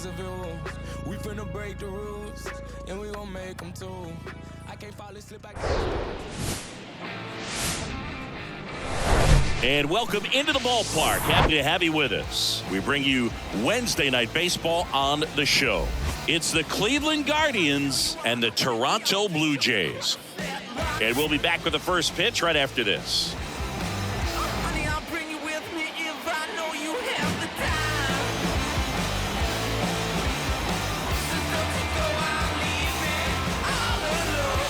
of view. We finna break the rules, and we gon' make them too. I can't fall asleep, I can't. And welcome into the ballpark. Happy to have you with us. We bring you Wednesday Night Baseball on the show. It's the Cleveland Guardians and the Toronto Blue Jays. And we'll be back with the first pitch right after this. Honey, I'll bring you with me if I know you have the time. So don't you go out, leave me all alone.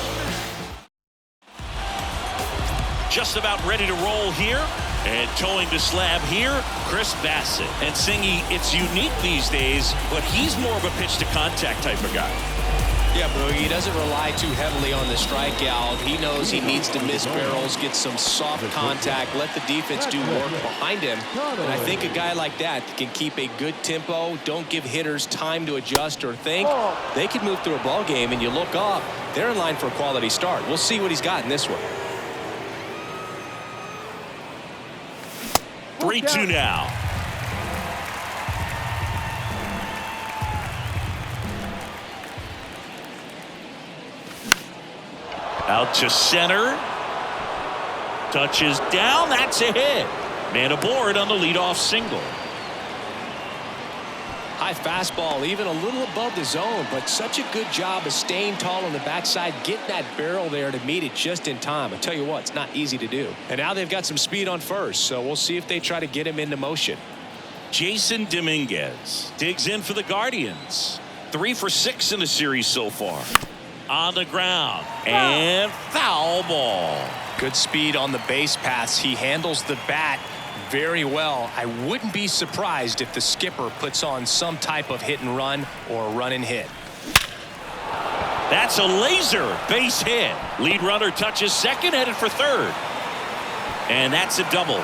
Just about ready to roll here. And towing the slab here, Chris Bassitt. And Singy, it's unique these days, but he's more of a pitch-to-contact type of guy. Yeah, Boogie, he doesn't rely too heavily on the strikeout. He knows he needs to miss barrels, get some soft contact, let the defense do work behind him. And I think a guy like that can keep a good tempo, don't give hitters time to adjust or think. They can move through a ball game, and you look up, they're in line for a quality start. We'll see what he's got in this one. 3-2 now. Out to center. Touches down. That's a hit. Man aboard on the leadoff single. High fastball, even a little above the zone, but such a good job of staying tall on the backside, getting that barrel there to meet it just in time. I tell you what, it's not easy to do. And now they've got some speed on first, so we'll see if they try to get him into motion. Jason Dominguez digs in for the Guardians. 3 for 6 in the series so far. On the ground and foul ball. Good speed on the base pass. He handles the bat very well. I wouldn't be surprised if the skipper puts on some type of hit and run or run and hit. That's a laser base hit. Lead runner touches second, headed for third. And that's a double.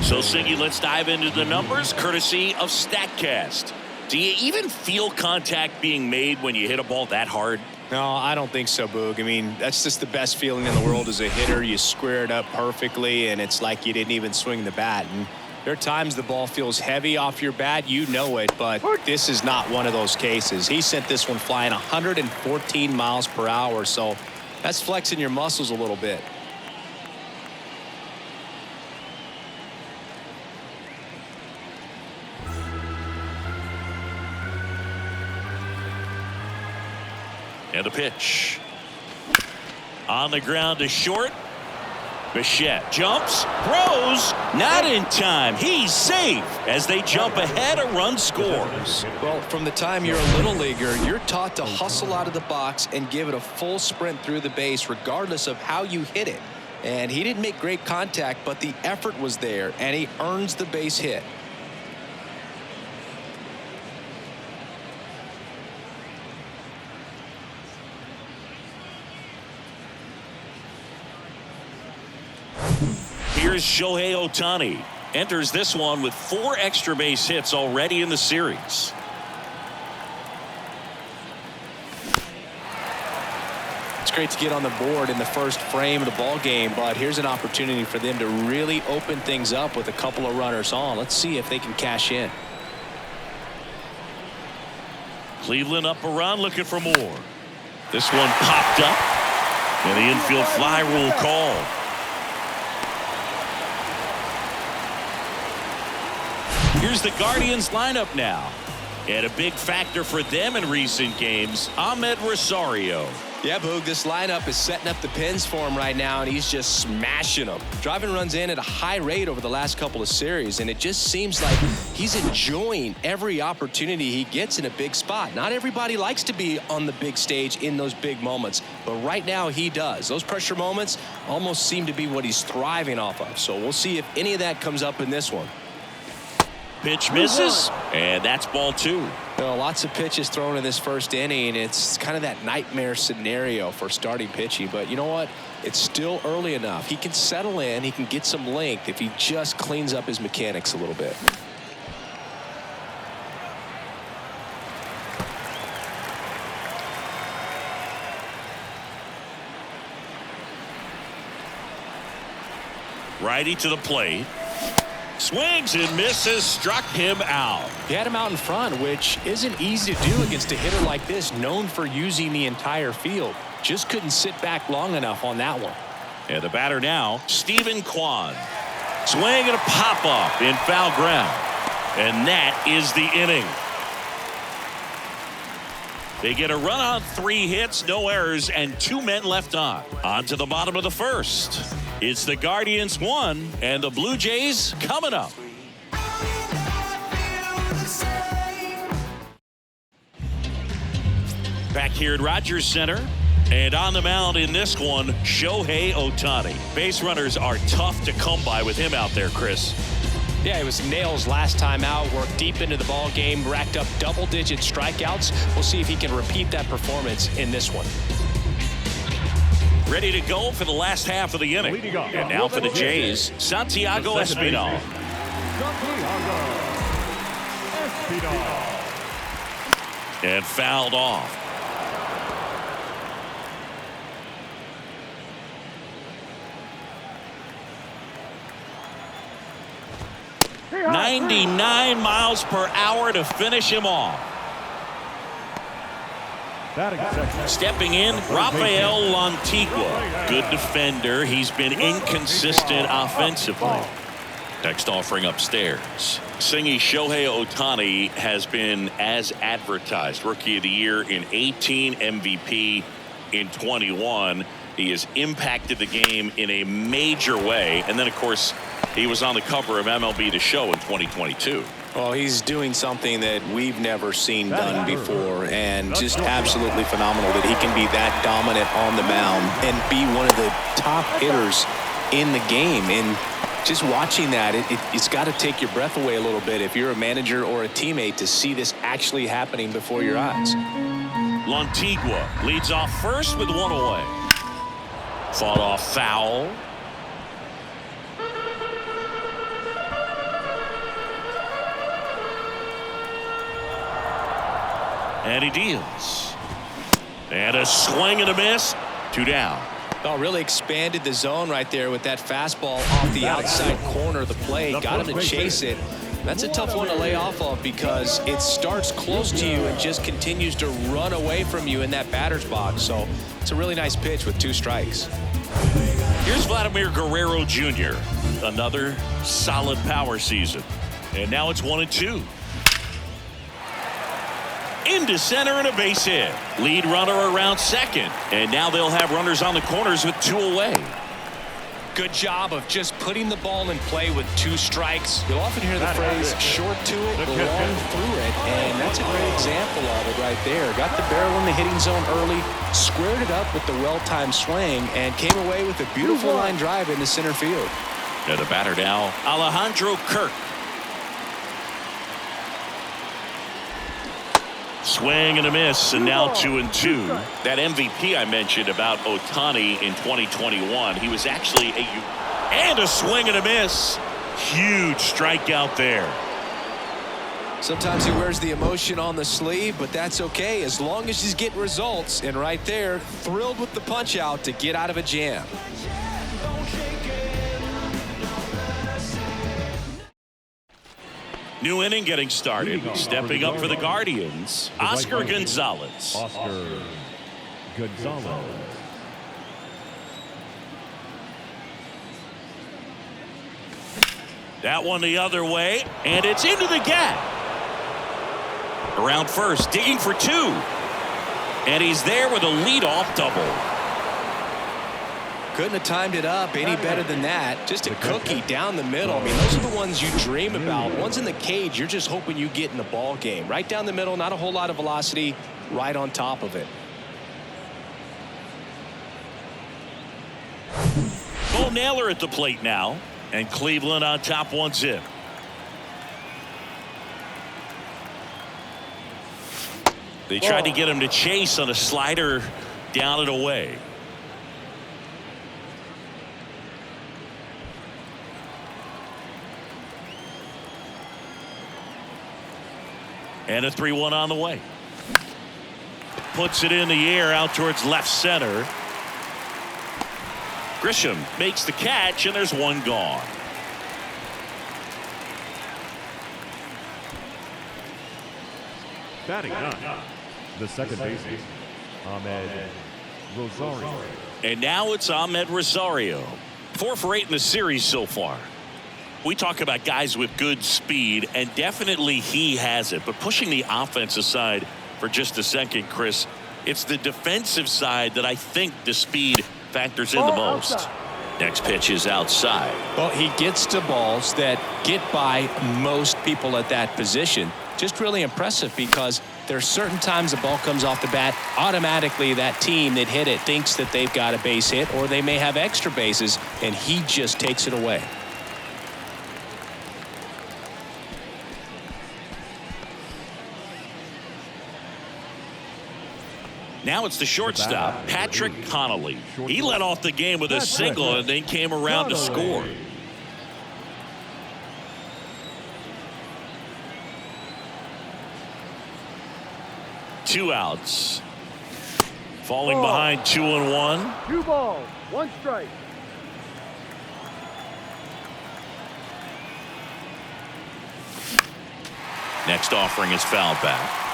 So, Siggy, let's dive into the numbers, courtesy of StatCast. Do you even feel contact being made when you hit a ball that hard? No, I don't think so, Boog. I mean, that's just the best feeling in the world as a hitter. You square it up perfectly, and it's like you didn't even swing the bat. And there are times the ball feels heavy off your bat. You know it, but this is not one of those cases. He sent this one flying 114 miles per hour, so that's flexing your muscles a little bit. And a pitch. On the ground to short. Bichette jumps, throws, not in time. He's safe as they jump ahead. A run scores. Well, from the time you're a little leaguer, you're taught to hustle out of the box and give it a full sprint through the base regardless of how you hit it. And he didn't make great contact, but the effort was there, and he earns the base hit. Here's Shohei Ohtani. Enters this one with 4 extra base hits already in the series. It's great to get on the board in the first frame of the ball game, but here's an opportunity for them to really open things up with a couple of runners on. Let's see if they can cash in. Cleveland up a run, looking for more. This one popped up, and the infield fly rule called. Here's the Guardians lineup now. And a big factor for them in recent games, Ahmed Rosario. Yeah, Boog, this lineup is setting up the pins for him right now, and he's just smashing them. Driving runs in at a high rate over the last couple of series, and it just seems like he's enjoying every opportunity he gets in a big spot. Not everybody likes to be on the big stage in those big moments, but right now he does. Those pressure moments almost seem to be what he's thriving off of, so we'll see if any of that comes up in this one. Pitch misses, and that's ball 2. You know, lots of pitches thrown in this first inning. It's kind of that nightmare scenario for starting pitching. But you know what? It's still early enough. He can settle in. He can get some length if he just cleans up his mechanics a little bit. Righty to the plate. Swings and misses, struck him out. He had him out in front, which isn't easy to do against a hitter like this, known for using the entire field. Just couldn't sit back long enough on that one. And the batter now, Stephen Kwan. Swing and a pop-up in foul ground. And that is the inning. They get a run on 3 hits, no errors, and 2 men left on. On to the bottom of the first. It's the Guardians 1 and the Blue Jays coming up. Back here at Rogers Center. And on the mound in this one, Shohei Ohtani. Base runners are tough to come by with him out there, Chris. Yeah, it was nails last time out, worked deep into the ball game, racked up double-digit strikeouts. We'll see if he can repeat that performance in this one. Ready to go for the last half of the inning. And now for the Jays, Santiago Espinal. And fouled off. .99 miles per hour to finish him off. Stepping in, Rafael Lantigua. Good defender. He's been inconsistent offensively. Next offering upstairs. Singy Shohei Ohtani has been as advertised. Rookie of the Year in 18, MVP in 21. He has impacted the game in a major way. And then, of course, he was on the cover of MLB The Show in 2022. Well, he's doing something that we've never seen done before, and just absolutely phenomenal that he can be that dominant on the mound and be one of the top hitters in the game. And just watching that, it's got to take your breath away a little bit if you're a manager or a teammate to see this actually happening before your eyes. Lantigua leads off first with 1 away. Fought off foul. And he deals. And a swing and a miss. 2 down. Oh, really expanded the zone right there with that fastball off the outside corner of the plate. Got him to chase it. That's a tough one to lay off of because it starts close to you and just continues to run away from you in that batter's box. So it's a really nice pitch with 2 strikes. Here's Vladimir Guerrero Jr. Another solid power season. And now it's 1-2. Into center and a base hit. Lead runner around second. And now they'll have runners on the corners with 2 away. Good job of just putting the ball in play with 2 strikes. You'll often hear the phrase short to it, long through it, and that's a great example of it right there. Got the barrel in the hitting zone early, squared it up with the well-timed swing, and came away with a beautiful line drive into center field. And the batter now, Alejandro Kirk. Swing and a miss, and now 2-2. That MVP I mentioned about Ohtani in 2021, he was actually and a swing and a miss. Huge strikeout there. Sometimes he wears the emotion on the sleeve, but that's okay as long as he's getting results. And right there, thrilled with the punch out to get out of a jam. New inning getting started. Stepping up for the Guardians, Oscar Gonzalez. Oscar Gonzalez. That one the other way, and it's into the gap. Around first, digging for 2. And he's there with a leadoff double. Couldn't have timed it up any better than that. Just a cookie down the middle. I mean, those are the ones you dream about. Ones in the cage, you're just hoping you get in the ball game. Right down the middle, not a whole lot of velocity, right on top of it. Bo Naylor at the plate now, and Cleveland on top 1-0. They tried to get him to chase on a slider down and away. And a 3-1 on the way. Puts it in the air out towards left center. Grisham makes the catch, and there's one gone. Batting ninth, the second baseman, Ahmed Rosario. And now it's Ahmed Rosario. 4 for 8 in the series so far. We talk about guys with good speed, and definitely he has it. But pushing the offense aside for just a second, Chris, it's the defensive side that I think the speed factors in the most. Outside. Next pitch is outside. Well, he gets to balls that get by most people at that position. Just really impressive because there are certain times the ball comes off the bat, automatically that team that hit it thinks that they've got a base hit or they may have extra bases, and he just takes it away. Now it's the shortstop, Patrick Connolly. He led off the game with a single and then came around to score. Two outs. Falling behind 2-1. 2 balls, 1 strike. Next offering is fouled back.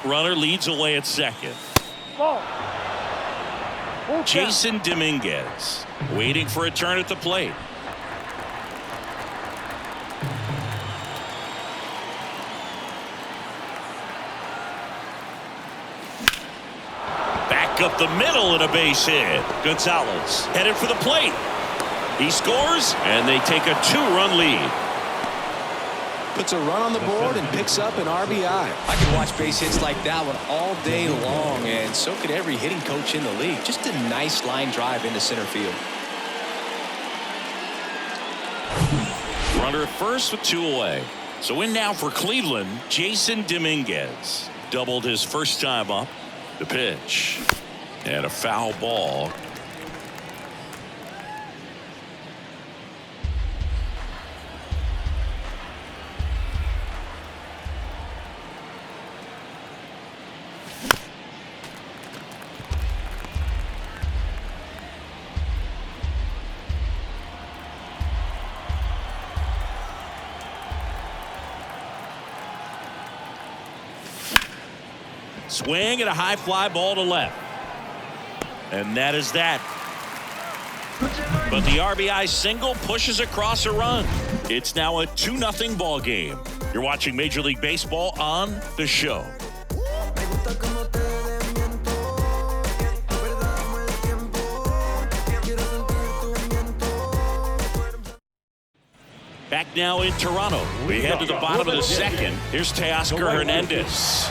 Runner leads away at second. Ball. Full count. Jason Dominguez waiting for a turn at the plate. Back up the middle and a base hit. Gonzalez headed for the plate. He scores and they take a 2-run lead. Puts a run on the board and picks up an RBI. I could watch base hits like that one all day long, and so could every hitting coach in the league. Just a nice line drive into center field. Runner at first with 2 away. So in now for Cleveland, Jason Dominguez. Doubled his first time up. The pitch. And a foul ball. Swing and a high fly ball to left. And that is that. But the RBI single pushes across a run. It's now a 2-0 ball game. You're watching Major League Baseball on The Show. Back now in Toronto. We head to the bottom of the second. Here's Teoscar Hernandez.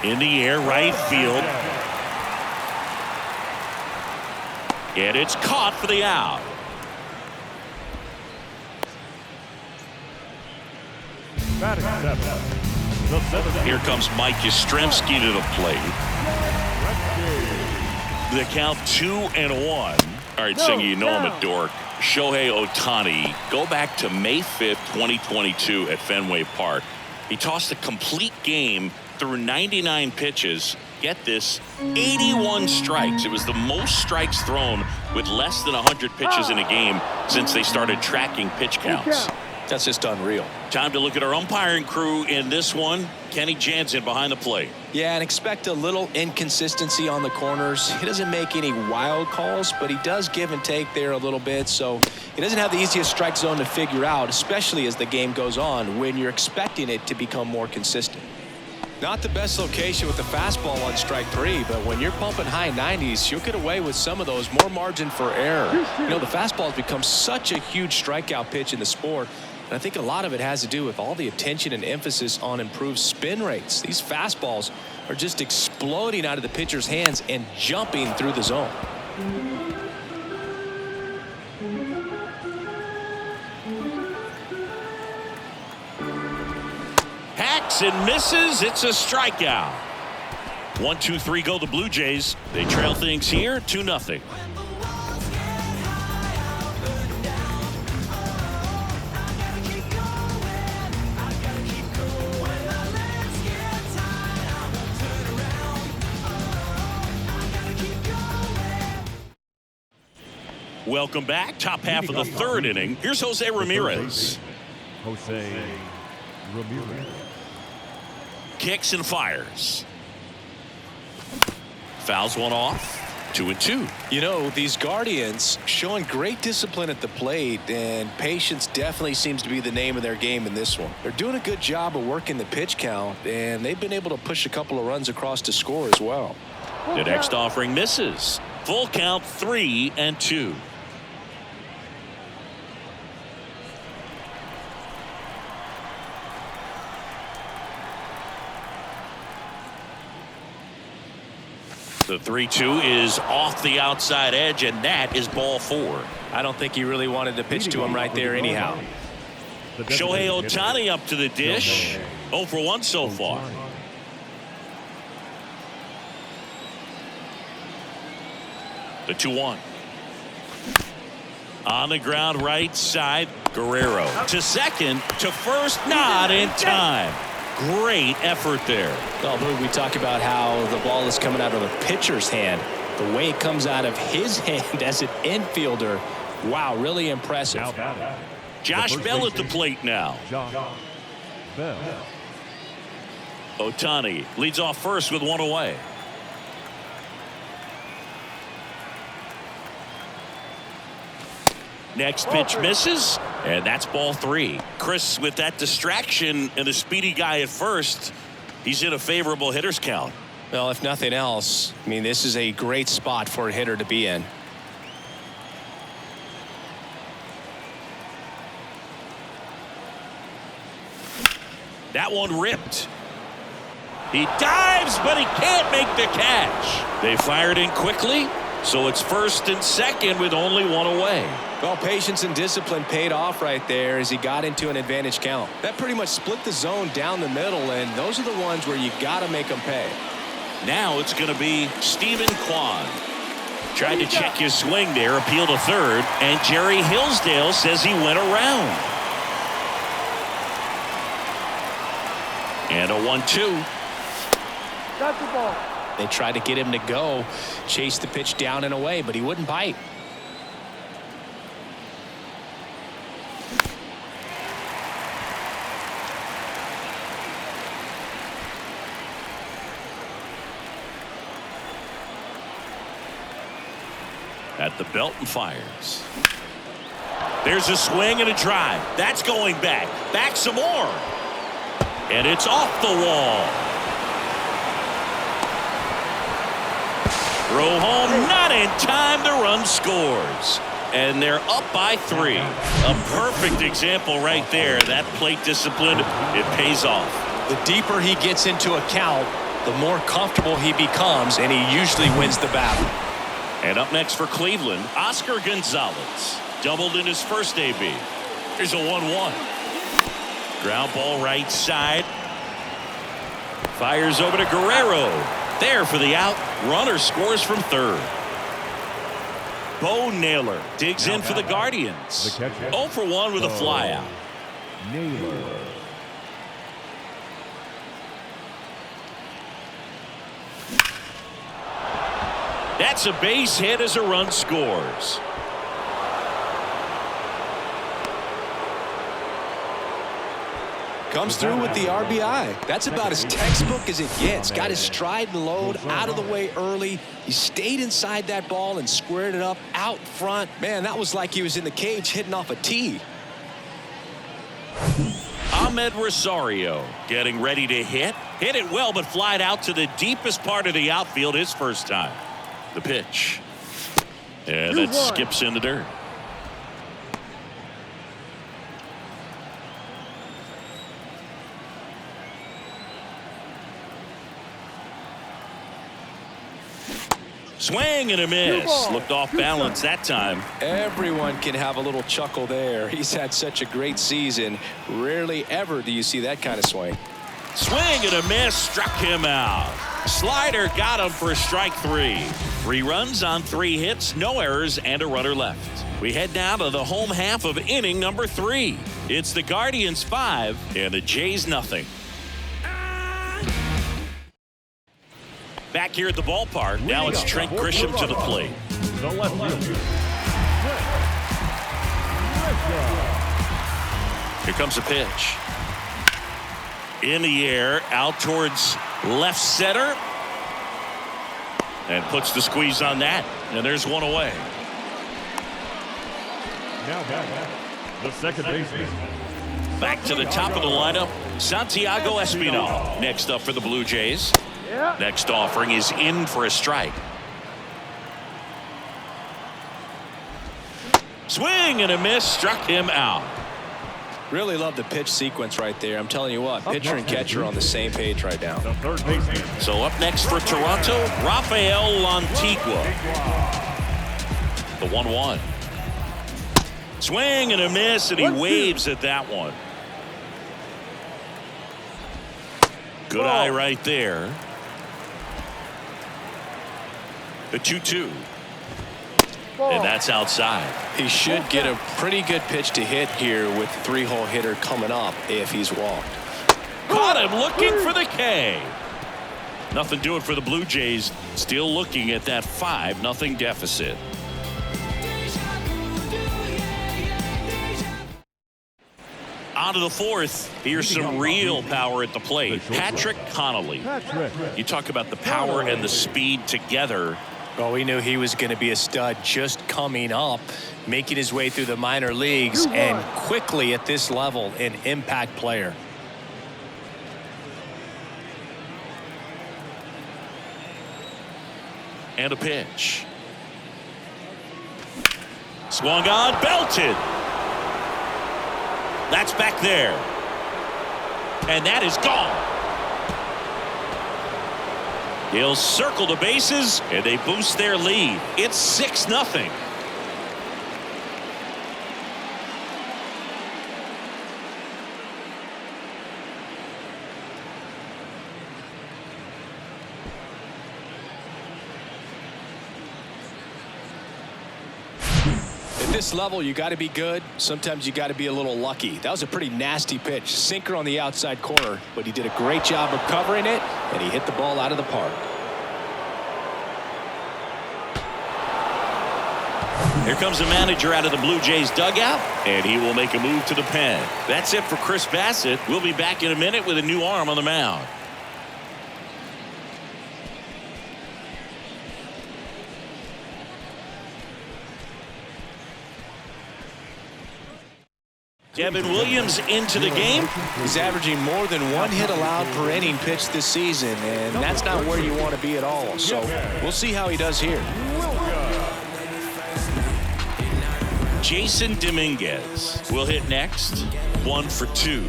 In the air, right field. And it's caught for the out. Batting seventh, the seventh. Here comes Mike Yastrzemski to the plate. The count 2-1. All right, Singy, you know I'm a dork. Shohei Ohtani, go back to May 5th, 2022 at Fenway Park. He tossed a complete game through 99 pitches. Get this, 81 strikes. It was the most strikes thrown with less than 100 pitches in a game since they started tracking pitch counts. That's just unreal. Time to look at our umpiring crew in this one. Kenny Jansen behind the plate. Yeah, and expect a little inconsistency on the corners. He doesn't make any wild calls, but he does give and take there a little bit. So he doesn't have the easiest strike zone to figure out, especially as the game goes on when you're expecting it to become more consistent. Not the best location with the fastball on strike 3, but when you're pumping high 90s, you'll get away with some of those, more margin for error. You know, the fastball has become such a huge strikeout pitch in the sport. And I think a lot of it has to do with all the attention and emphasis on improved spin rates. These fastballs are just exploding out of the pitcher's hands and jumping through the zone. Hacks and misses. It's a strikeout. 1-2-3 go the Blue Jays. They trail things here 2-0. Welcome back. Top half of the third inning. Here's Jose Ramirez. Jose Ramirez. Kicks and fires. Fouls one off. 2-2. You know, these Guardians showing great discipline at the plate, and patience definitely seems to be the name of their game in this one. They're doing a good job of working the pitch count, and they've been able to push a couple of runs across to score as well. The next offering misses. Full count, 3-2. The 3-2 is off the outside edge, and that is ball 4. I don't think he really wanted to pitch to him right there anyhow. Shohei Ohtani up to the dish. 0 for 1 so far. The 2-1. On the ground right side, Guerrero to second, to first, not in time. Great effort there. Well, we talk about how the ball is coming out of the pitcher's hand. The way it comes out of his hand as an infielder, wow, really impressive. Josh Bell at the plate now. Josh Bell. Ohtani leads off first with 1 away. Next pitch misses, and that's ball 3. Chris, with that distraction and the speedy guy at first, he's in a favorable hitter's count. Well, if nothing else, I mean, this is a great spot for a hitter to be in. That one ripped. He dives, but he can't make the catch. They fired in quickly, so it's first and second with only 1 away. Well, patience and discipline paid off right there as he got into an advantage count. That pretty much split the zone down the middle, and those are the ones where you got to make them pay. Now it's going to be Stephen Kwan. Tried to check his swing there, appeal to third, and Jerry Hillsdale says he went around. And a 1-2. Got the ball. They tried to get him to go, chase the pitch down and away, but he wouldn't bite. At the belt and fires. There's a swing and a drive. That's going back. Back some more. And it's off the wall. Throw home, not in time. The run scores. And they're up by 3. A perfect example right there. That plate discipline, it pays off. The deeper he gets into a count, the more comfortable he becomes, and he usually wins the battle. And up next for Cleveland, Oscar Gonzalez. Doubled in his first AB. Here's a 1-1. Ground ball right side. Fires over to Guerrero. There for the out. Runner scores from third. Bo Naylor digs in for the Guardians. 0 for 1 with a flyout. Naylor. That's a base hit as a run scores. Comes through with the RBI. That's about as textbook as it gets. Got his stride and load out of the way early. He stayed inside that ball and squared it up out front. Man, that was like he was in the cage hitting off a tee. Ahmed Rosario getting ready to hit. Hit it well, but flied out to the deepest part of the outfield his first time. The pitch. And that skips in the dirt. Swing and a miss. Looked off balance that time. Everyone can have a little chuckle there. He's had such a great season. Rarely ever do you see that kind of swing. Swing and a miss. Struck him out. Slider got him for strike 3. 3 runs on 3 hits, no errors, and a runner left. We head now to the home half of inning number 3. It's the Guardians 5 and the Jays nothing. Back here at the ballpark, now it's Trent Grisham to the plate. The left fielder, Here comes a pitch. In the air, out towards left center. And puts the squeeze on that. And there's one away. Now the second baseman. Back to the top of the lineup, Santiago Espinal. Next up for the Blue Jays. Yeah. Next offering is in for a strike. Swing and a miss, struck him out. Really love the pitch sequence right there. I'm telling you what, pitcher and catcher are on the same page right now. The third baseman. So up next for Toronto, Rafael Lantigua. The 1-1. Swing and a miss, and he waves at that one. Good eye right there. The 2-2. And that's outside. He should get a pretty good pitch to hit here with the 3-hole hitter coming up if he's walked. Caught him looking for the K. Nothing doing for the Blue Jays. Still looking at that 5-0 deficit. On to the fourth. Here's some real power at the plate. Patrick Connolly. You talk about the power and the speed together. Well, we knew he was going to be a stud just coming up, making his way through the minor leagues, and quickly at this level, an impact player. And a pitch. Swung on, belted. That's back there. And that is gone. He'll circle the bases, and they boost their lead. It's 6-0. At this level, you got to be good. Sometimes you got to be a little lucky. That was a pretty nasty pitch. Sinker on the outside corner, but he did a great job of covering it, and he hit the ball out of the park. Here comes the manager out of the Blue Jays dugout, and he will make a move to the pen. That's it for Chris Bassitt. We'll be back in a minute with a new arm on the mound. Devin Williams into the game. He's averaging more than 1 hit allowed per inning pitched this season, and that's not where you want to be at all. So we'll see how he does here. Jason Dominguez will hit next. 1 for 2.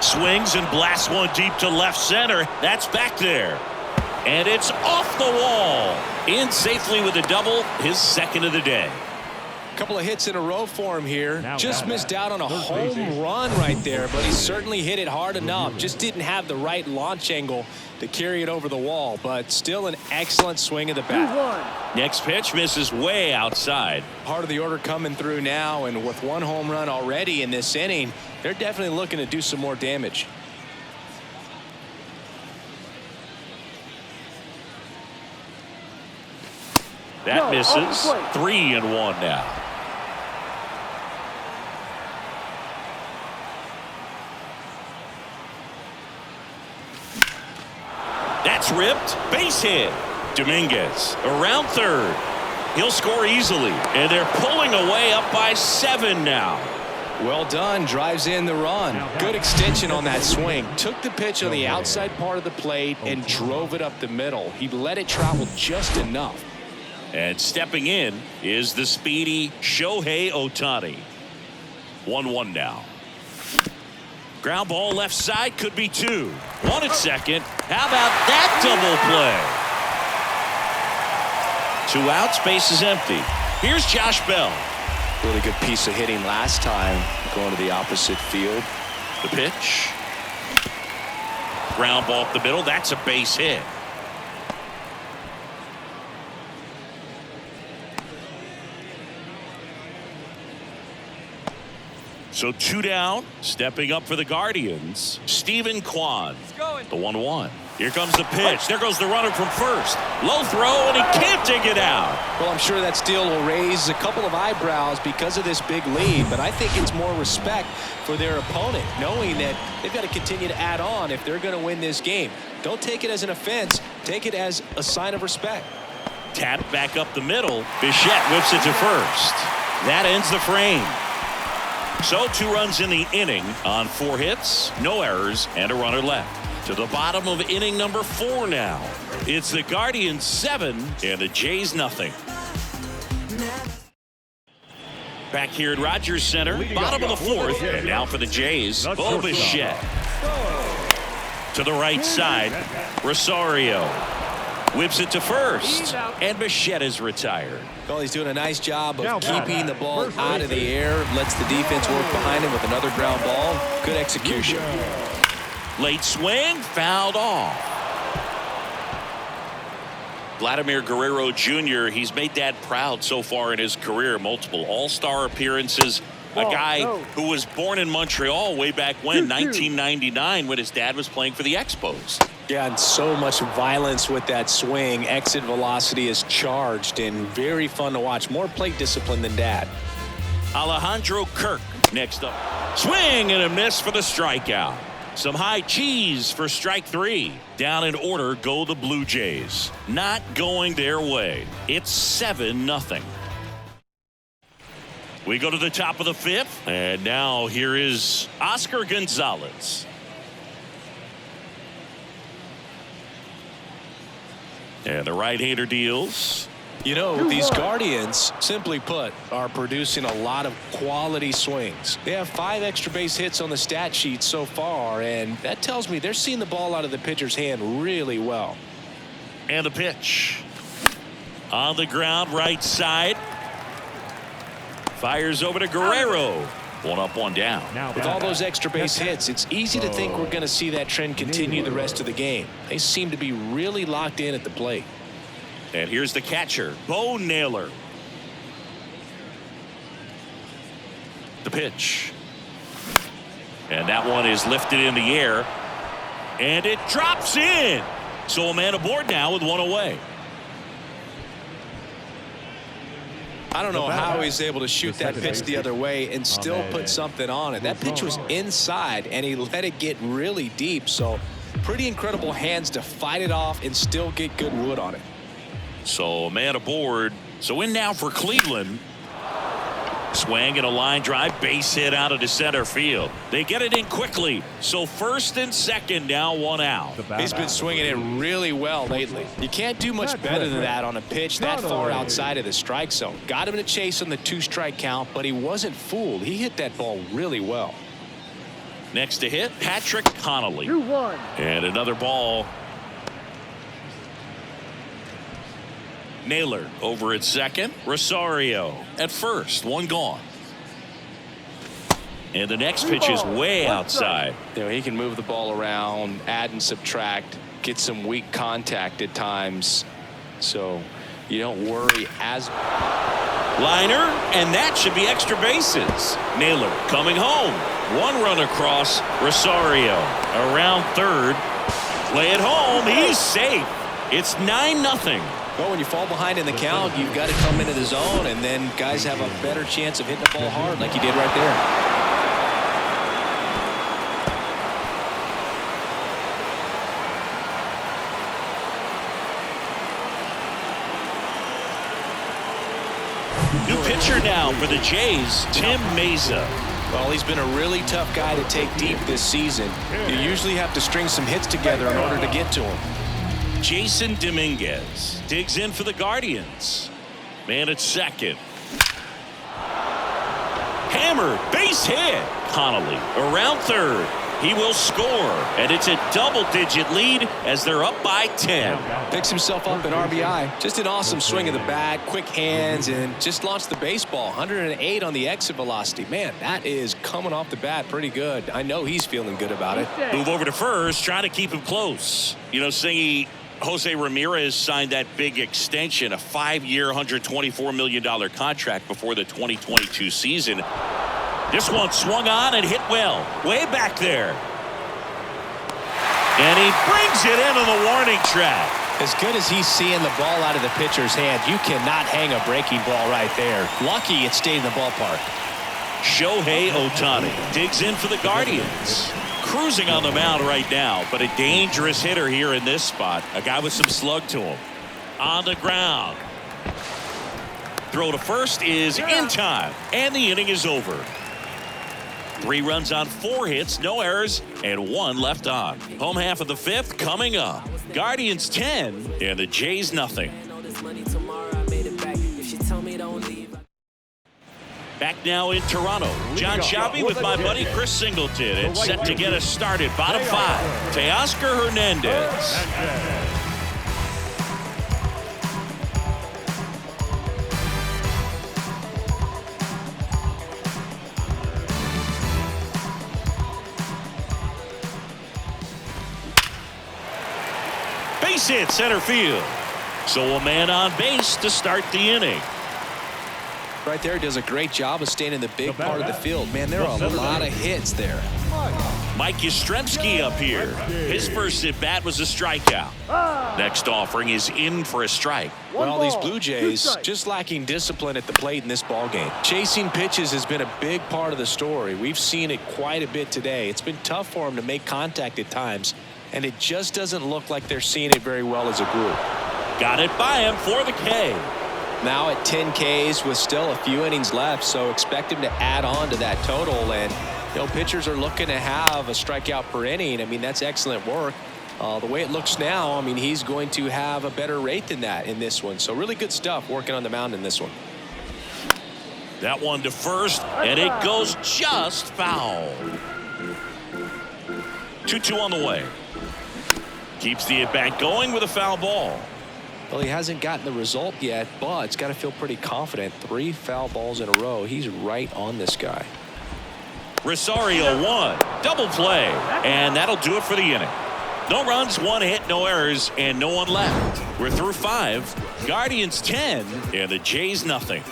Swings and blasts one deep to left center. That's back there. And it's off the wall. In safely with a double, his second of the day. Couple of hits in a row for him here. Just missed out on a home run right there, but he certainly hit it hard enough. Just didn't have the right launch angle to carry it over the wall, but still an excellent swing of the bat. Next pitch misses way outside. Part of the order coming through now, and with 1 home run already in this inning, they're definitely looking to do some more damage. That misses. 3-1 now. That's ripped. Base hit. Dominguez around third. He'll score easily. And they're pulling away up by 7 now. Well done. Drives in the run. Good extension on that swing. Took the pitch on the outside part of the plate and drove it up the middle. He let it travel just enough. And stepping in is the speedy Shohei Ohtani. 1-1 now. Ground ball left side, could be 2. 1 at second. How about that double play? 2 outs, base is empty. Here's Josh Bell. Really good piece of hitting last time, going to the opposite field. The pitch. Ground ball up the middle. That's a base hit. So 2 down, stepping up for the Guardians, Stephen Kwan, the 1-1. Here comes the pitch. There goes the runner from first. Low throw, and he can't dig it out. Well, I'm sure that steal will raise a couple of eyebrows because of this big lead, but I think it's more respect for their opponent, knowing that they've got to continue to add on if they're going to win this game. Don't take it as an offense. Take it as a sign of respect. Tap back up the middle. Bichette whips it to first. That ends the frame. So 2 runs in the inning on 4 hits, no errors, and a runner left. To the bottom of inning number 4 now. It's the Guardians 7 and the Jays nothing. Back here at Rogers Center, bottom of the 4th, and now for the Jays, Bo Bichette. To the right side, Rosario whips it to first, and Bichette is retired. Well, he's doing a nice job of keeping the ball out of the air, lets the defense work behind him with another ground ball. Good execution. Late swing, fouled off. Vladimir Guerrero Jr., he's made Dad proud so far in his career. Multiple all-star appearances. A guy who was born in Montreal way back when, 1999, when his dad was playing for the Expos. Yeah, and so much violence with that swing. Exit velocity is charged and very fun to watch. More plate discipline than Dad. Alejandro Kirk next up. Swing and a miss for the strikeout. Some high cheese for strike 3. Down in order go the Blue Jays. Not going their way. It's 7-0. We go to the top of the 5th, and now here is Oscar Gonzalez. And the right-hander deals. You know, these Guardians, simply put, are producing a lot of quality swings. They have 5 extra base hits on the stat sheet so far, and that tells me they're seeing the ball out of the pitcher's hand really well. And the pitch. On the ground, right side. Fires over to Guerrero. 1 up, 1 down. With all those extra base hits, it's easy to think we're going to see that trend continue the rest of the game. They seem to be really locked in at the plate. And here's the catcher, Bo Naylor. The pitch. And that one is lifted in the air. And it drops in. So a man aboard now with 1 away. I don't know how he's able to shoot that pitch the other way and still put something on it. That pitch was inside, and he let it get really deep. So pretty incredible hands to fight it off and still get good wood on it. So a man aboard. So in now for Cleveland. Swing and a line drive, base hit out of the center field. They get it in quickly. So first and second, now 1 out. He's been swinging it really well lately. You can't do much better than that on a pitch that far outside of the strike zone. Got him to chase on the 2-strike count, but he wasn't fooled. He hit that ball really well. Next to hit, Patrick Connolly. 2-1. And another ball. Naylor over at second. Rosario at first. 1 gone. And the next pitch is way outside. You know, he can move the ball around, add and subtract, get some weak contact at times. So you don't worry as. Liner, and that should be extra bases. Naylor coming home. 1 run across. Rosario around third. Play it home. He's safe. It's 9-0. Well, when you fall behind in the count, you've got to come into the zone, and then guys have a better chance of hitting the ball hard like you did right there. New pitcher now for the Jays, Tim Mesa. Well, he's been a really tough guy to take deep this season. You usually have to string some hits together in order to get to him. Jason Dominguez digs in for the Guardians. Man at second. Hammer, base hit. Connolly around third. He will score, and it's a double-digit lead as they're up by 10. Picks himself up an RBI. Just an awesome swing of the bat, quick hands, and just launched the baseball. 108 on the exit velocity. Man, that is coming off the bat pretty good. I know he's feeling good about it. Move over to first, trying to keep him close. You know, Singy, Jose Ramirez signed that big extension, a 5-year, $124 million contract before the 2022 season. This one swung on and hit well. Way back there. And he brings it into the warning track. As good as he's seeing the ball out of the pitcher's hand, you cannot hang a breaking ball right there. Lucky it stayed in the ballpark. Shohei Ohtani digs in for the Guardians. Cruising on the mound right now, but a dangerous hitter here in this spot. A guy with some slug to him. On the ground. Throw to first is in time, and the inning is over. 3 runs on 4 hits, no errors, and 1 left on. Home half of the 5th coming up. Guardians 10 and the Jays nothing. Back now in Toronto. John Shabby with my buddy Chris Singleton, and set to get us started. Bottom 5, Teoscar Hernandez. Base hit center field. So a man on base to start the inning. Right there, does a great job of staying in the big part of the field. Man, there are a lot of hits there. Mike Yastrzemski up here. His first at bat was a strikeout. Next offering is in for a strike. Well, these Blue Jays just lacking discipline at the plate in this ball game. Chasing pitches has been a big part of the story. We've seen it quite a bit today. It's been tough for them to make contact at times, and it just doesn't look like they're seeing it very well as a group. Got it by him for the K. Now at 10 Ks with still a few innings left, so expect him to add on to that total. And pitchers are looking to have a strikeout per inning. I mean, that's excellent work. The way it looks now, I mean, he's going to have a better rate than that in this one. So really good stuff working on the mound in this one. That one to first, and it goes just foul. 2-2 on the way. Keeps the at-bat going with a foul ball. Well, he hasn't gotten the result yet, but it's got to feel pretty confident. 3 foul balls in a row. He's right on this guy. Rosario 1, double play, and that'll do it for the inning. No runs, 1 hit, no errors, and no one left. We're through 5. Guardians 10 and the Jays nothing.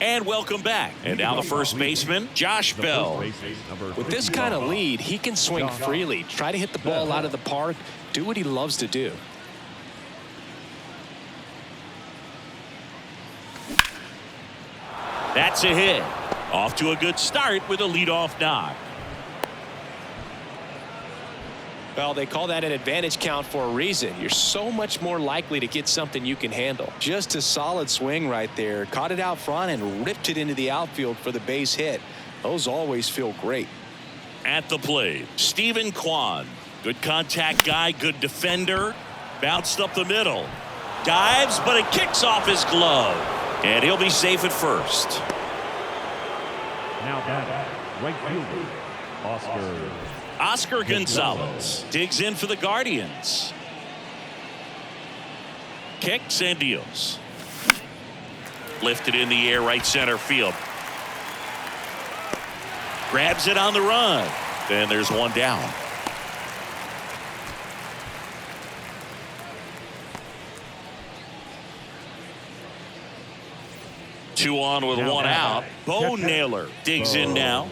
And welcome back. And now the first baseman, Josh Bell. With this kind of lead, he can swing freely, try to hit the ball out of the park, do what he loves to do. That's a hit. Off to a good start with a leadoff knock. Well, they call that an advantage count for a reason. You're so much more likely to get something you can handle. Just a solid swing right there. Caught it out front and ripped it into the outfield for the base hit. Those always feel great. At the plate, Stephen Kwan. Good contact guy, good defender. Bounced up the middle. Dives, but it kicks off his glove. And he'll be safe at first. Now back, right fielder, Oscar Gonzalez digs in for the Guardians. Kicks and deals. Lifted in the air, right center field. Grabs it on the run. Then there's one down. Two on with one out. Bo Naylor digs in now.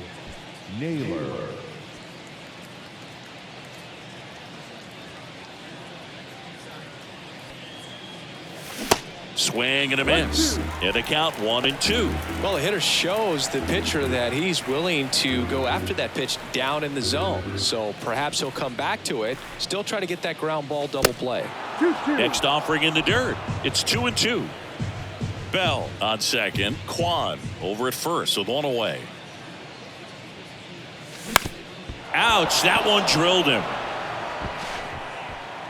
Swing and a miss. And a count 1-2. Well, the hitter shows the pitcher that he's willing to go after that pitch down in the zone. So perhaps he'll come back to it. Still try to get that ground ball double play. Next offering in the dirt. It's 2-2. Bell on second. Kwan over at first with one away. Ouch, that one drilled him.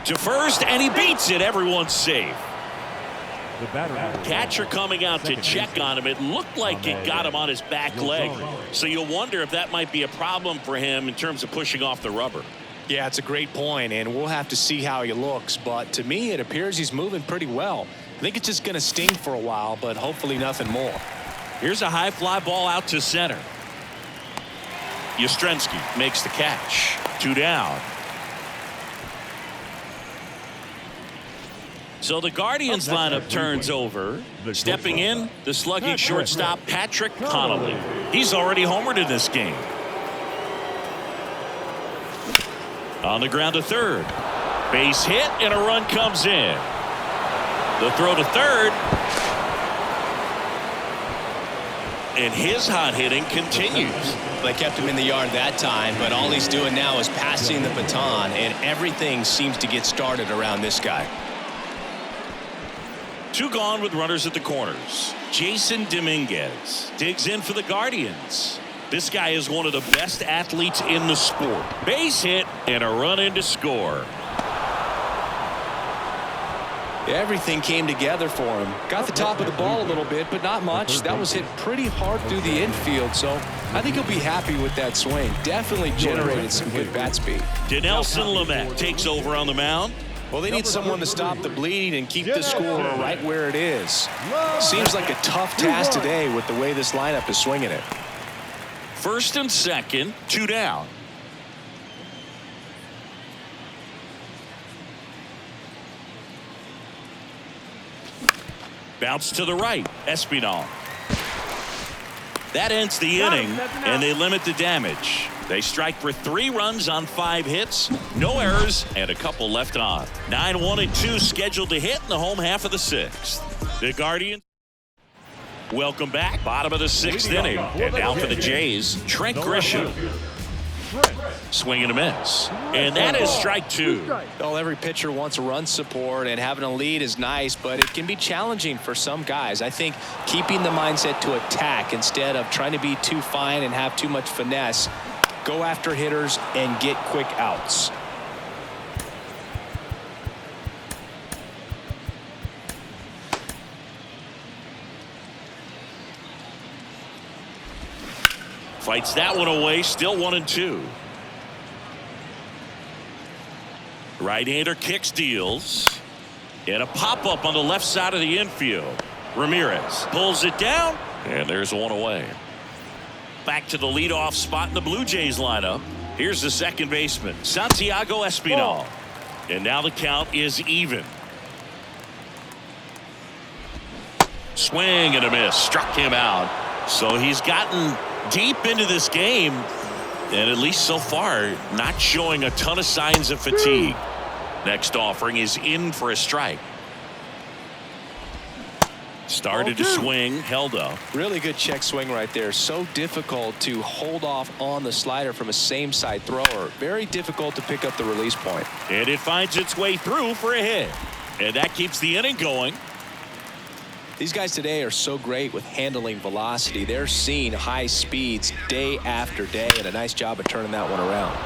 To first, and he beats it. Everyone's safe. Catcher coming out to check on him. It looked like it got him on his back leg. So you'll wonder if that might be a problem for him in terms of pushing off the rubber. Yeah, it's a great point, and we'll have to see how he looks. But to me, it appears he's moving pretty well. I think it's just going to sting for a while, but hopefully nothing more. Here's a high fly ball out to center. Yastrzemski makes the catch. 2 down. So the Guardians lineup turns over. Stepping in, the slugging shortstop Patrick Connolly. He's already homered in this game. On the ground to third. Base hit and a run comes in. The throw to third. And his hot hitting continues. They kept him in the yard that time, but all he's doing now is passing the baton, and everything seems to get started around this guy. 2 gone with runners at the corners. Jason Dominguez digs in for the Guardians. This guy is one of the best athletes in the sport. Base hit and a run in to score. Everything came together for him. Got the top of the ball a little bit, but not much. That was hit pretty hard through the infield, so I think he'll be happy with that swing. Definitely generated some good bat speed. Dinelson Lamet takes over on the mound. Well, they need someone to stop the bleeding and keep the score right where it is. Seems like a tough task today with the way this lineup is swinging it. First and second, 2 down. Bounce to the right, Espinal. That ends the inning, and they limit the damage. They strike for 3 runs on 5 hits, no errors, and a couple left on. 9, 1, and 2 scheduled to hit in the home half of the 6th. The Guardians. Welcome back. Bottom of the 6th inning. And now for the Jays, Trent Grisham. Swing and a miss. And that is strike 2. Well, every pitcher wants run support, and having a lead is nice, but it can be challenging for some guys. I think keeping the mindset to attack instead of trying to be too fine and have too much finesse, go after hitters and get quick outs. Fights that one away, still 1 and 2. Right-hander kicks, deals. And a pop-up on the left side of the infield. Ramirez pulls it down, and there's 1 away. Back to the leadoff spot in the Blue Jays lineup. Here's the second baseman, Santiago Espinal. And now the count is even. Swing and a miss. Struck him out. So he's gotten deep into this game, and at least so far not showing a ton of signs of fatigue. Next offering is in for a strike. Started to swing, held up. Really good check swing right there. So difficult to hold off on the slider from a same side thrower. Very difficult to pick up the release point. And it finds its way through for a hit, and that keeps the inning going. These guys today are so great with handling velocity. They're seeing high speeds day after day, and a nice job of turning that one around.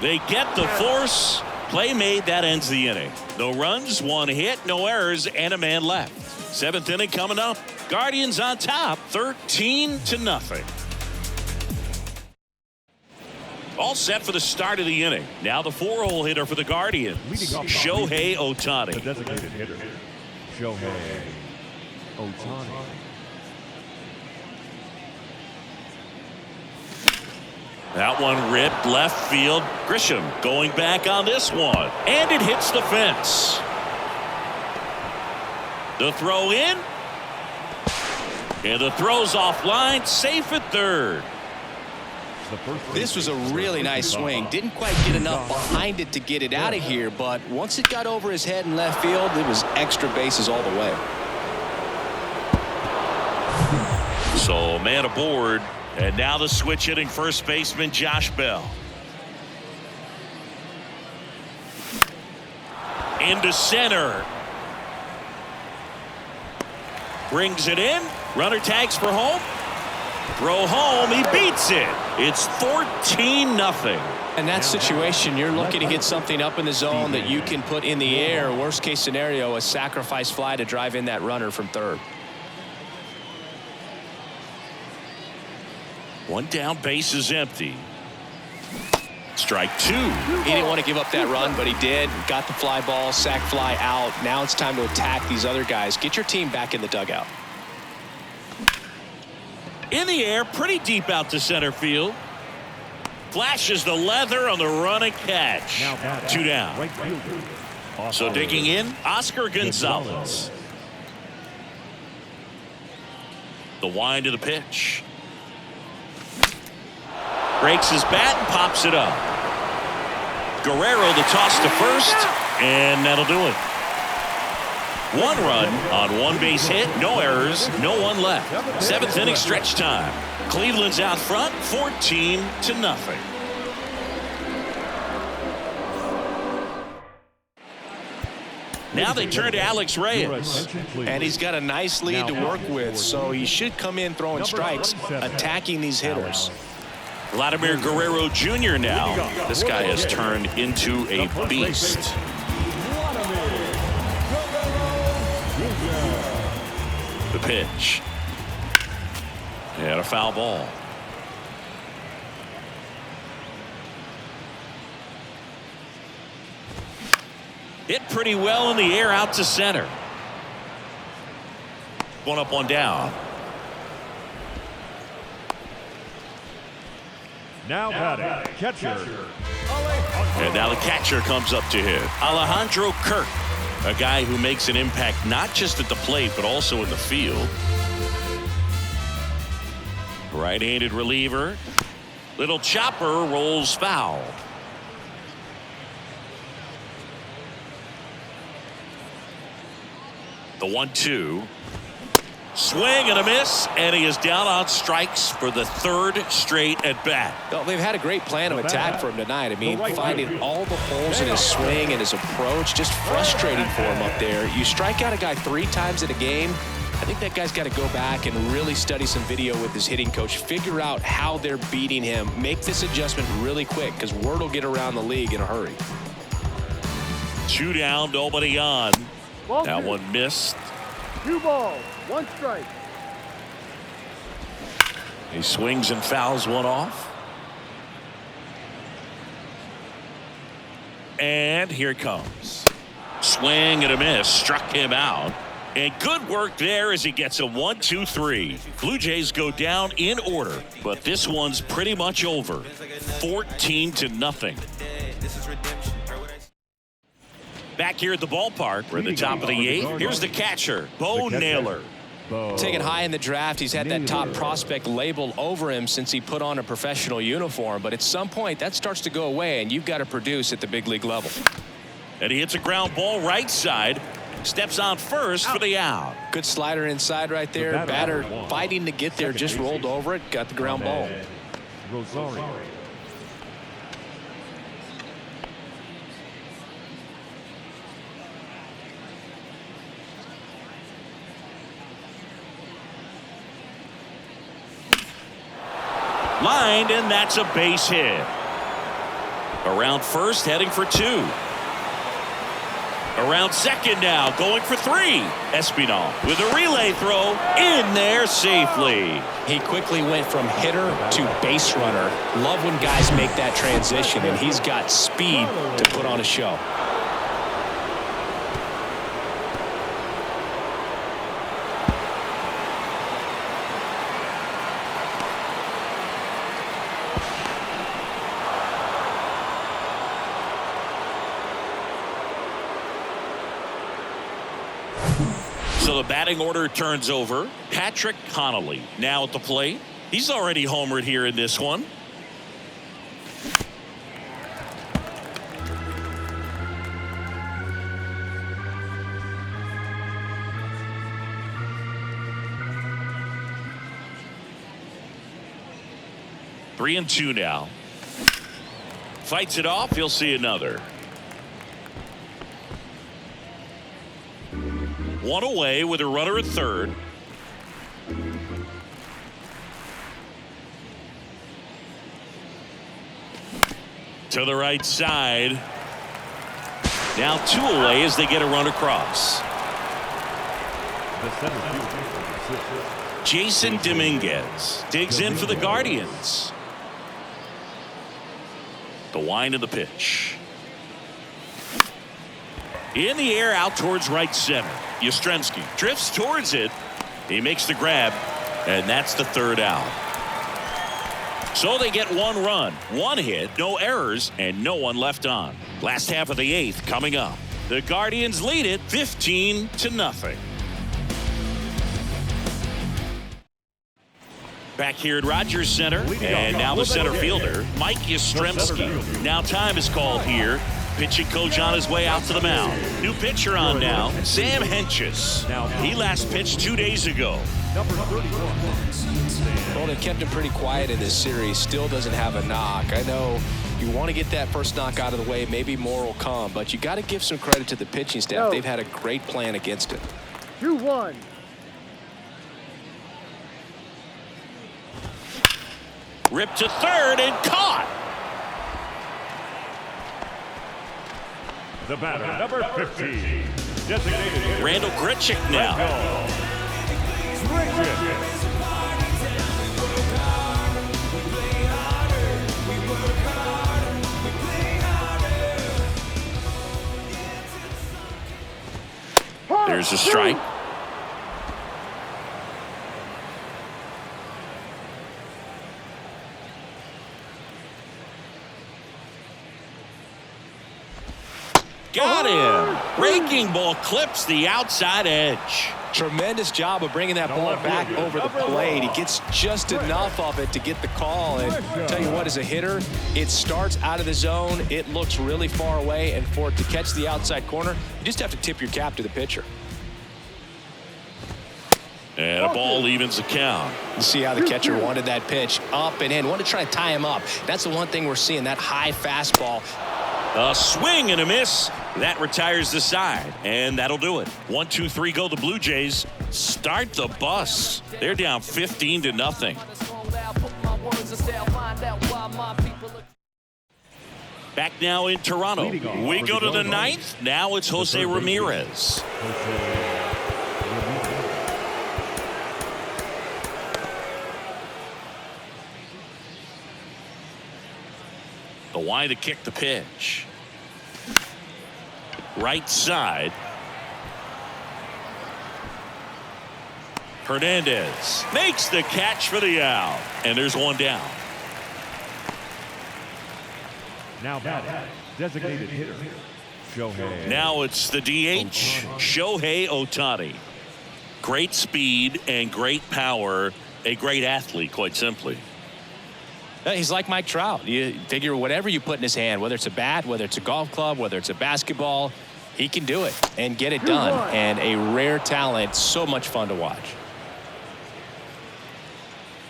They get the force. Play made, that ends the inning. No runs, 1 hit, no errors, and a man left. 7th inning coming up. Guardians on top, 13-0. All set for the start of the inning. Now the 4-hole hitter for the Guardians, Shohei Ohtani. The designated hitter, Shohei Ohtani. That one ripped left field. Grisham going back on this one, and it hits the fence. The throw in, and the throw's offline, safe at third. This was a really nice swing. Didn't quite get enough behind it to get it out of here, but once it got over his head in left field, it was extra bases all the way. So man aboard, and now the switch hitting first baseman Josh Bell. Into center. Brings it in. Runner tags for home. Throw home. He beats it. It's 14-0. In that situation, you're looking to get something up in the zone that you can put in the air. Worst case scenario, a sacrifice fly to drive in that runner from third. One down, base is empty. Strike 2. He didn't want to give up that run, but he did. Got the fly ball, sac fly out. Now it's time to attack these other guys. Get your team back in the dugout. In the air, pretty deep out to center field. Flashes the leather on the run and catch. 2 down. Right fielder, So digging in, Oscar Gonzalez. The wind of the pitch. Breaks his bat and pops it up. Guerrero the toss to first, and that'll do it. 1 run on 1 base hit, no errors, no one left. 7th inning stretch time. Cleveland's out front, 14-0. Now they turn to Alex Reyes. And he's got a nice lead to work with, so he should come in throwing strikes, attacking these hitters. Vladimir Guerrero Jr. now. This guy has turned into a beast. The pitch. And a foul ball. Hit pretty well in the air out to center. 1 up, 1 down. Now batting, catcher. And now the catcher comes up to hit. Alejandro Kirk, a guy who makes an impact not just at the plate but also in the field. Right-handed reliever. Little chopper rolls foul. The 1-2. Swing and a miss, and he is down on strikes for the 3rd straight at bat. Well, they've had a great plan of attack for him tonight. I mean, finding all the holes in his swing and his approach, just frustrating for him up there. You strike out a guy 3 times in a game, I think that guy's got to go back and really study some video with his hitting coach, figure out how they're beating him, make this adjustment really quick, because word will get around the league in a hurry. 2 down, nobody on. Ball That 2. one missed. 2 balls, 1 strike. He swings and fouls one off. And here it comes. Swing and a miss. Struck him out. And good work there as he gets a 1-2-3. Blue Jays go down in order, but this one's pretty much over. 14-0. Back here at the ballpark, we're at the top of the 8th. Here's the catcher, Bo Naylor. Taken high in the draft, he's had that top prospect label over him since he put on a professional uniform. But at some point, that starts to go away, and you've got to produce at the big league level. And he hits a ground ball right side. Steps on first for the out. Good slider inside right there. Batter fighting to get there, just rolled over it, got the ground ball. Rosario. Lined, and that's a base hit. Around first, heading for 2. Around second now, going for 3. Espinal with a relay throw in there safely. He quickly went from hitter to base runner. Love when guys make that transition, and he's got speed to put on a show. So the batting order turns over. Patrick Connolly now at the plate. He's already homered here in this one. Three and 2 now. Fights it off. He'll see another. 1 away with a runner at third. To the right side. Now 2 away as they get a run across. Jason Dominguez digs in for the Guardians. The wind of the pitch. In the air out towards right center. Yastrzemski drifts towards it. He makes the grab, and that's the 3rd out. So they get 1 run, 1 hit, no errors, and no one left on. Last half of the 8th coming up. The Guardians lead it 15-0. Back here at Rogers Center, and now the center fielder, Mike Yastrzemski. Now time is called here. Pitching coach on his way out to the mound. New pitcher on now, Sam Hentges. He last pitched 2 days ago. Number 31. Well, they kept him pretty quiet in this series. Still doesn't have a knock. I know you want to get that first knock out of the way. Maybe more will come, but you got to give some credit to the pitching staff. They've had a great plan against it. 2-1. Ripped to third and caught. The batter, number 15. Designated Randall Grichuk now. There's a strike. Got him. Breaking ball clips the outside edge. Tremendous job of bringing that ball back over the plate. He gets just enough of it to get the call. And I'll tell you what, as a hitter, it starts out of the zone. It looks really far away. And for it to catch the outside corner, you just have to tip your cap to the pitcher. And a ball evens the count. You see how the catcher wanted that pitch up and in. Wanted to try to tie him up. That's the one thing we're seeing, that high fastball. A swing and a miss. That retires the side, and that'll do it. 1-2-3 go the Blue Jays. Start the bus. They're down 15-0. Back now in Toronto. We go to the ninth. Now it's Jose Ramirez. The wide to kick the pitch. Right side. Hernandez makes the catch for the out. And there's one down. Now batting, designated hitter, Shohei. Now it's the DH, Shohei Ohtani. Great speed and great power. A great athlete, quite simply. He's like Mike Trout. You figure whatever you put in his hand, whether it's a bat, whether it's a golf club, whether it's a basketball, he can do it and get it done. And a rare talent, so much fun to watch.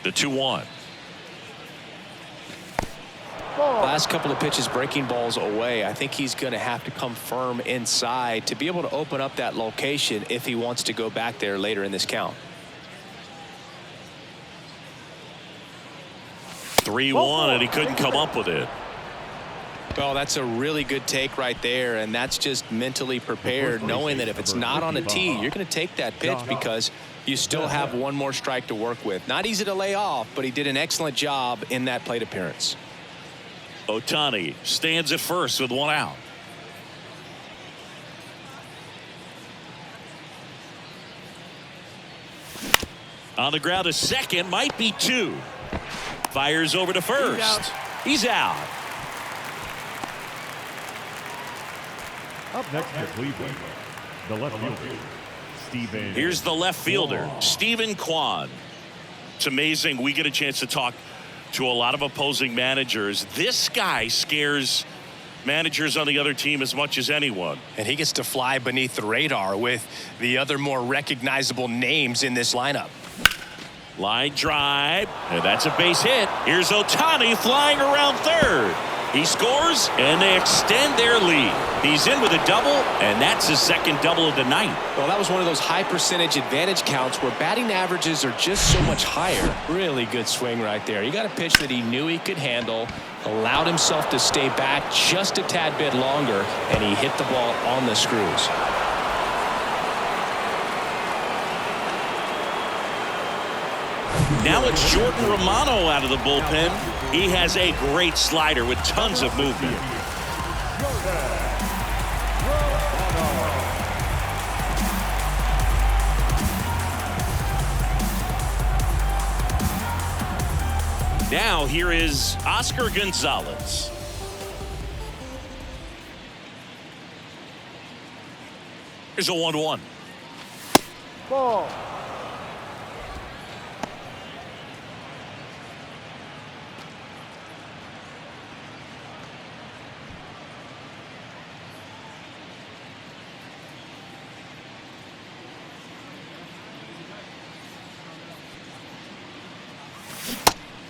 The 2-1. Last couple of pitches breaking balls away. I think he's going to have to come firm inside to be able to open up that location if he wants to go back there later in this count. 3-1, and he couldn't come up with it. Well, that's a really good take right there, and that's just mentally prepared, knowing that if it's not on a tee, you're going to take that pitch because you still have one more strike to work with. Not easy to lay off, but he did an excellent job in that plate appearance. Ohtani stands at first with one out. On the ground to second, might be two. Fires over to first. He's out. Up next for Cleveland, the left fielder, Steven. Here's the left fielder, Stephen Kwan. It's amazing. We get a chance to talk to a lot of opposing managers. This guy scares managers on the other team as much as anyone. And he gets to fly beneath the radar with the other more recognizable names in this lineup. Line drive, and that's a base hit. Here's Ohtani flying around third. He scores, and they extend their lead. He's in with a double, and that's his second double of the night. Well, that was one of those high percentage advantage counts where batting averages are just so much higher. Really good swing right there. He got a pitch that he knew he could handle, allowed himself to stay back just a tad bit longer, and he hit the ball on the screws. Now it's Jordan Romano out of the bullpen. He has a great slider with tons of movement. Now here is Oscar Gonzalez. Here's a 1-1. Ball.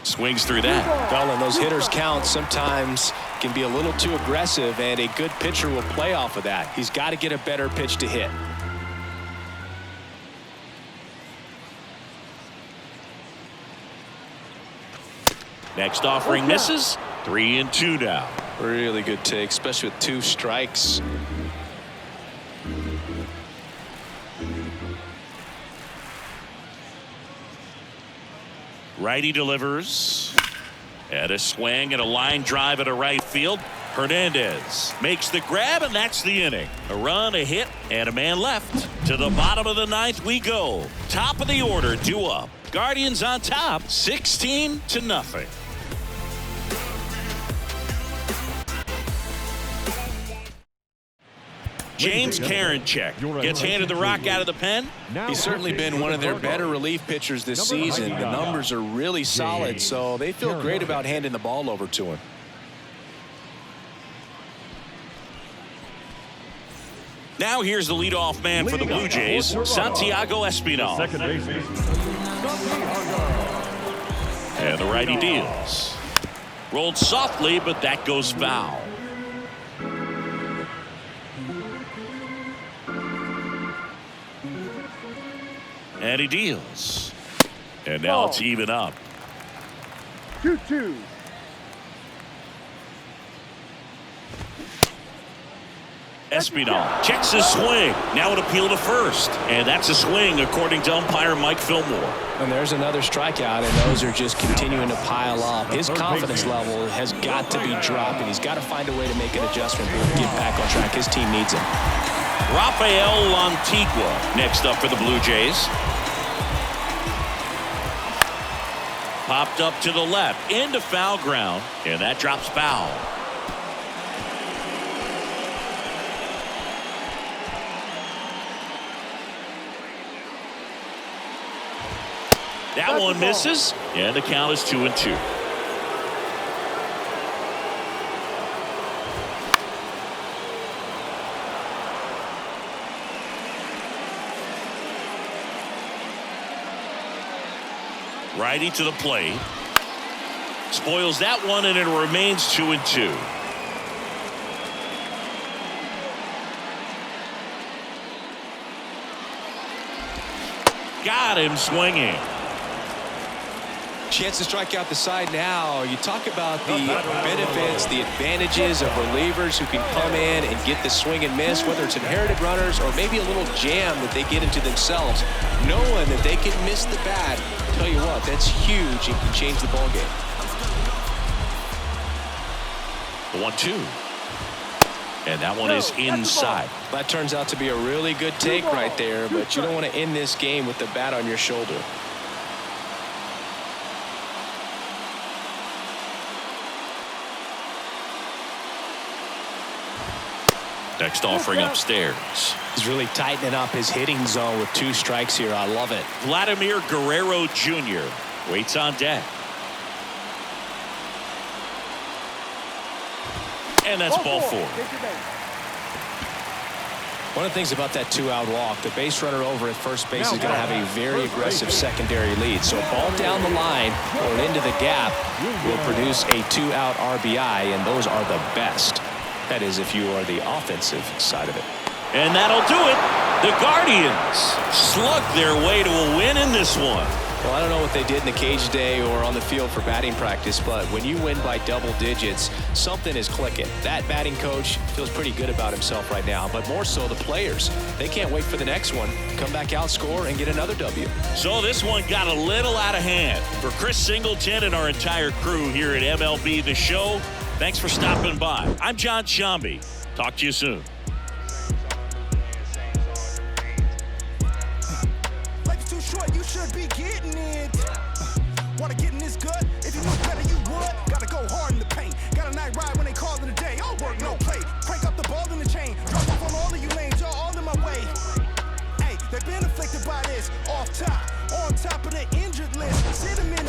Swings through that. Well, and those hitters count sometimes can be a little too aggressive, and a good pitcher will play off of that. He's got to get a better pitch to hit. Next offering misses. 3-2 now. Really good take, especially with 2 strikes. Righty delivers. And a swing and a line drive at a right field. Hernandez makes the grab, and that's the inning. A run, a hit, and a man left. To the bottom of the 9th we go. Top of the order, 2 up. Guardians on top, 16-0. James Karinchak gets handed the rock out of the pen. He's certainly been one of their better relief pitchers this season. The numbers are really solid, so they feel great about handing the ball over to him. Now here's the leadoff man for the Blue Jays, Santiago Espinal. Second baseman, And the righty deals. Rolled softly, but that goes foul. And he deals. And now it's even up. 2-2. Espinal checks his swing. Now an appeal to first. And that's a swing, according to umpire Mike Fillmore. And there's another strikeout, and those are just continuing to pile up. His confidence level has got to be dropping. He's got to find a way to make an adjustment here to get back on track. His team needs him. Rafael Lantigua next up for the Blue Jays. Popped up to the left into foul ground, and that drops foul. That one misses, and the count is 2-2. Righty to the plate. Spoils that one, and it remains 2-2. Got him swinging. Chance to strike out the side now. You talk about the benefits, the advantages of relievers who can come in and get the swing and miss, whether it's inherited runners or maybe a little jam that they get into themselves. Knowing that they can miss the bat, tell you what, that's huge and can change the ball game. The 1-2. And that one is inside. That turns out to be a really good take right there, but you don't want to end this game with the bat on your shoulder. Next offering upstairs. He's really tightening up his hitting zone with 2 strikes here. I love it. Vladimir Guerrero Jr. waits on deck. And that's ball 4. One of the things about that 2-out walk, the base runner over at first base is going to have a very aggressive secondary lead. So a ball down the line or into the gap will produce a 2-out RBI, and those are the best. That is, if you are the offensive side of it. And that'll do it. The Guardians slug their way to a win in this one. Well, I don't know what they did in the cage today or on the field for batting practice, but when you win by double digits, something is clicking. That batting coach feels pretty good about himself right now, but more so the players. They can't wait for the next one. Come back out, score, and get another W. So this one got a little out of hand. For Chris Singleton and our entire crew here at MLB The Show, thanks for stopping by. I'm John Shambi. Talk to you soon. Life's too short, you should be getting it. Wanna get in this gut? If you knew better, you would. Gotta go hard in the paint. Got a night ride when they call it a day. All work, no play. Crank up the ball in the chain. Drop off on all of you lanes, y'all all in my way. On top of the injured list. Sit him in